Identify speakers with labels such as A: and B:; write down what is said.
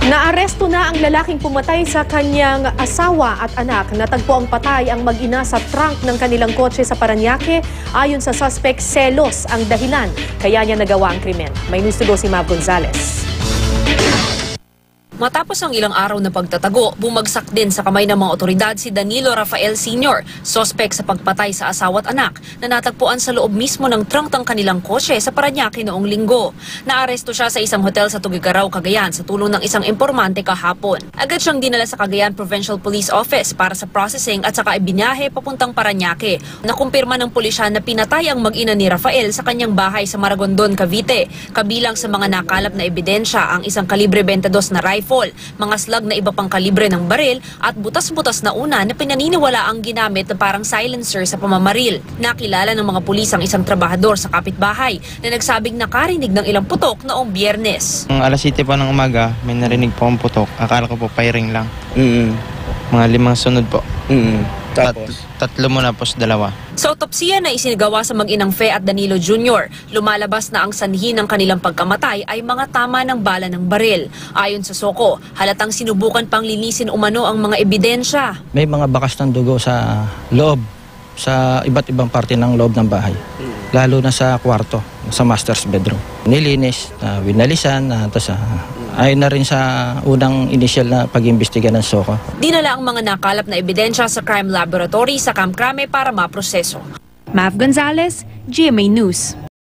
A: Naaresto na ang lalaking pumatay sa kanyang asawa at anak. Natagpo ang patay ang mag-ina sa trunk ng kanilang kotse sa Parañaque. Ayon sa suspect, selos ang dahilan kaya niya nagawa ang krimen. May news to go si Mav Gonzalez.
B: Matapos ang ilang araw na pagtatago, bumagsak din sa kamay ng mga otoridad si Danilo Rafael Sr., sospek sa pagpatay sa asawa at anak na natagpuan sa loob mismo ng trunk ng kanilang kotse sa Parañaque noong linggo. Naaresto siya sa isang hotel sa Tugigaraw, Cagayan sa tulong ng isang impormante kahapon. Agad siyang dinala sa Cagayan Provincial Police Office para sa processing at saka ibinyahe papuntang Parañaque. Nakumpirma ng pulisya na pinatay ang mag-ina ni Rafael sa kanyang bahay sa Maragondon, Cavite. Kabilang sa mga nakalap na ebidensya ang isang kalibre 22 na rifle, mga slag na iba pang kalibre ng baril at butas-butas na una na pinaniniwala ang ginamit na parang silencer sa pamamaril. Nakilala ng mga pulis ang isang trabahador sa kapitbahay na nagsabing nakarinig ng ilang putok noong Biyernes.
C: Alas 7 pa ng umaga, may narinig po akong putok. Akala ko po firing lang. Mga 5 sunod po.
D: Tapos?
C: Tatlo muna po sa 2.
B: Sa otopsiya na isinagawa sa mag-inang Fe at Danilo Jr., lumalabas na ang sanhi ng kanilang pagkamatay ay mga tama ng bala ng baril. Ayon sa Soko, halatang sinubukan pang linisin umano ang mga ebidensya.
D: May mga bakas ng dugo sa loob, sa iba't ibang parte ng loob ng bahay. Lalo na sa kwarto, sa master's bedroom. Nilinis, winalisan, tapos ayon na rin sa unang initial na pag-imbestiga ng Soko.
B: Dinala ang mga nakalap na ebidensya sa crime laboratory sa Camp Crame para maproseso.
E: Mav Gonzalez, GMA News.